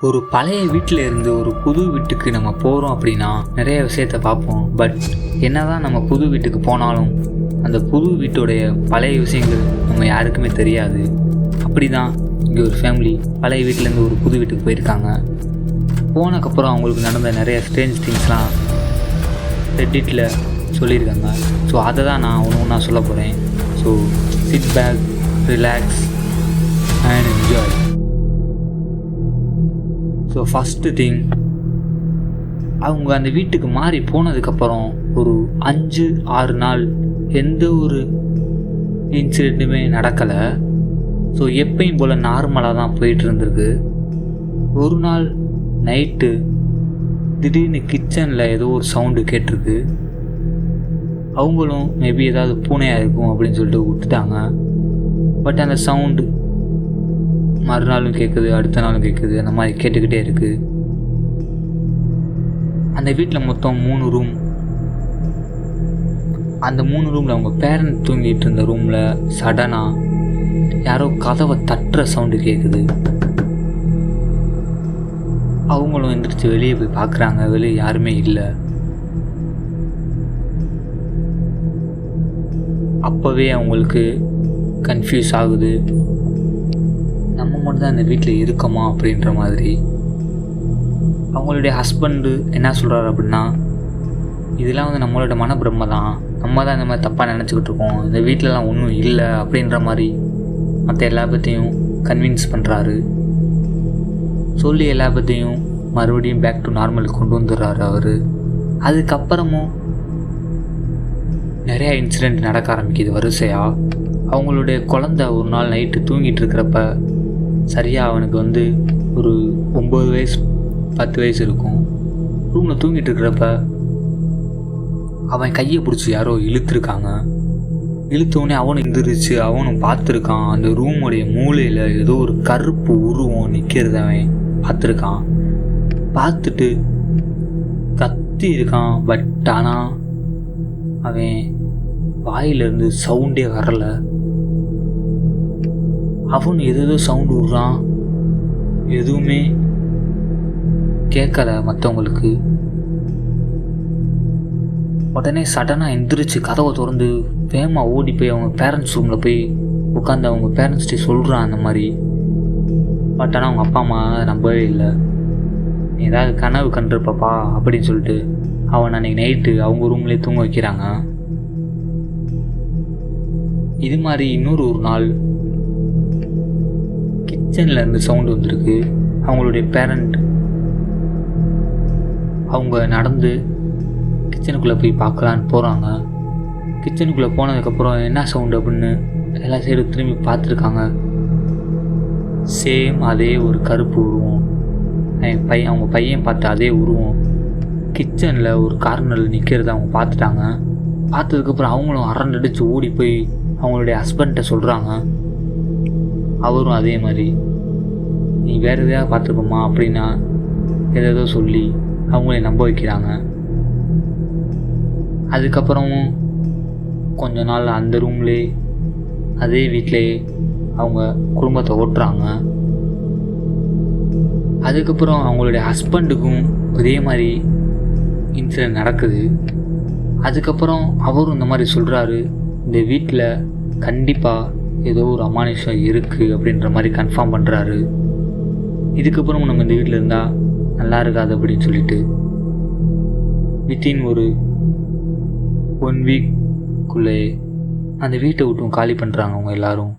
ஒரு பழைய வீட்டில் இருந்து ஒரு புது வீட்டுக்கு நம்ம போகிறோம் அப்படின்னா நிறைய விஷயத்த பார்ப்போம். பட் என்னதான் நம்ம புது வீட்டுக்கு போனாலும் அந்த புது வீட்டுடைய பழைய விஷயங்கள் நம்ம யாருக்குமே தெரியாது. அப்படி தான் இங்கே ஒரு ஃபேமிலி பழைய வீட்டிலேருந்து ஒரு புது வீட்டுக்கு போயிருக்காங்க. போனதுக்கப்புறம் அவங்களுக்கு நடந்த நிறைய ஸ்ட்ரேஞ்ச் திங்ஸ்லாம் ரெட்டிட்டில் சொல்லியிருக்காங்க. ஸோ அதை தான் நான் ஒன்று சொல்ல போகிறேன். So sit back, relax and enjoy. So first thing, அவங்க அந்த வீட்டுக்கு மாறி போனதுக்கப்புறம் ஒரு 5-6 நாள் எந்த ஒரு இன்சிடெண்ட்டுமே நடக்கலை. ஸோ எப்பயும் போல் நார்மலாக தான் போயிட்டு இருந்திருக்கு. ஒரு நாள் நைட்டு திடீர்னு கிச்சனில் ஏதோ ஒரு சவுண்டு கேட்டிருக்கு. அவங்களும் மேபி ஏதாவது பூனையாக இருக்கும் அப்படின்னு சொல்லிட்டு விட்டுட்டாங்க. பட் அந்த சவுண்டு மறுநாளும் கேட்குது, அடுத்த நாளும் கேட்குது, அந்த மாதிரி கேட்டுக்கிட்டே இருக்குது. அந்த வீட்டில் மொத்தம் 3 ரூம். அந்த 3 ரூமில் அவங்க பேரண்ட் தூங்கிட்டு இருந்த ரூமில் சடனாக யாரோ கதவை தட்டுற சவுண்டு கேட்குது. அவங்களும் எந்திரிச்சு வெளியே போய் பார்க்குறாங்க. வெளியே யாருமே இல்லை. அப்போவே அவங்களுக்கு கன்ஃபியூஸ் ஆகுது, நம்ம மட்டும் தான் இந்த வீட்டில் இருக்கோமா அப்படின்ற மாதிரி. அவங்களுடைய ஹஸ்பண்டு என்ன சொல்கிறாரு அப்படின்னா, இதெல்லாம் நம்மளோட மனப்பிரமை தான், நம்ம தான் இந்த மாதிரி தப்பாக நினச்சிக்கிட்டு இருக்கோம், இந்த வீட்டிலலாம் ஒன்றும் இல்லை அப்படின்ற மாதிரி மற்ற எல்லா பற்றியும் கன்வின்ஸ் பண்ணுறாரு. சொல்லி எல்லா பற்றியும் மறுபடியும் பேக் டு நார்மல் கொண்டு வந்துடுறாரு அவர். அதுக்கப்புறமும் நிறையா இன்சிடெண்ட் நடக்க ஆரம்பிக்குது வரிசையாக. அவங்களுடைய குழந்தை ஒரு நாள் நைட்டு தூங்கிட்டு இருக்கிறப்ப, சரியாக அவனுக்கு ஒரு 9 வயசு 10 வயசு இருக்கும். ரூமில் தூங்கிட்டு இருக்கிறப்ப அவன் கையை பிடிச்சி யாரோ இழுத்துருக்காங்க. இழுத்தோடனே அவனும் எந்திரிச்சு அவனும் பார்த்துருக்கான். அந்த ரூமுடைய மூலையில் ஏதோ ஒரு கருப்பு உருவம் நிற்கிறத அவன் பார்த்துருக்கான். பார்த்துட்டு கத்தி இருக்கான். பட் ஆனால் அவன் வாயிலிருந்து சவுண்டே வரலை. அவன் ஏதோ சவுண்டு விடுறான், எதுவுமே கேட்கல மற்றவங்களுக்கு. உடனே சடனாக எந்திரிச்சு கதவை திறந்து வேகமாக ஓடி போய் அவங்க பேரண்ட்ஸ் ரூமில் போய் உட்காந்து அவங்க பேரண்ட்ஸ்டே சொல்கிறான் அந்த மாதிரி. பட் ஆனால் அவங்க அப்பா அம்மா நம்பவே இல்லை. ஏதாவது கனவு கண்டிருப்பாப்பா அப்படின்னு சொல்லிட்டு அவன் அன்றைக்கி நைட்டு அவங்க ரூம்லேயே தூங்க வைக்கிறாங்க. இது மாதிரி இன்னொரு நாள் கிச்சனில் இருந்து சவுண்டு வந்திருக்கு. அவங்களுடைய பேரண்ட் அவங்க நடந்து கிச்சனுக்குள்ளே போய் பார்க்கலான்னு போகிறாங்க. கிச்சனுக்குள்ளே போனதுக்கப்புறம் என்ன சவுண்டு அப்படின்னு எல்லா சைடும் திரும்பி பார்த்துருக்காங்க. சேம் அதே ஒரு கருப்பு உருவம். அவங்க பையன் பார்த்து அதே உருவம் கிச்சனில் ஒரு கார்னரில் நிற்கிறத அவங்க பார்த்துட்டாங்க. பார்த்ததுக்கப்புறம் அவங்களும் அரண்டடிச்சு ஓடி போய் அவங்களுடைய ஹஸ்பண்ட்டை சொல்கிறாங்க. அவரும் அதே மாதிரி, நீ வேறு எதாவது பார்த்துருப்போமா அப்படின்னா ஏதோ சொல்லி அவங்களே நம்ப வைக்கிறாங்க. அதுக்கப்புறமும் கொஞ்ச நாள் அந்த ரூம்லே அதே வீட்டிலே அவங்க குடும்பத்தை ஓட்டுறாங்க. அதுக்கப்புறம் அவங்களுடைய ஹஸ்பண்டுக்கும் இதே மாதிரி இன்சிடென்ட் நடக்குது. அதுக்கப்புறம் அவரும் இந்த மாதிரி சொல்கிறாரு, இந்த வீட்டில் கண்டிப்பாக ஏதோ ஒரு அமானுஷம் இருக்குது அப்படின்ற மாதிரி கன்ஃபார்ம் பண்ணுறாரு. இதுக்கப்புறம் நம்ம இந்த வீட்டில் இருந்தால் நல்லா இருக்காது அப்படின்னு சொல்லிட்டு வித்தின் ஒரு 1 வீக்குள்ளே அந்த வீட்டை விட்டும் காலி பண்ணுறாங்க அவங்க எல்லோரும்.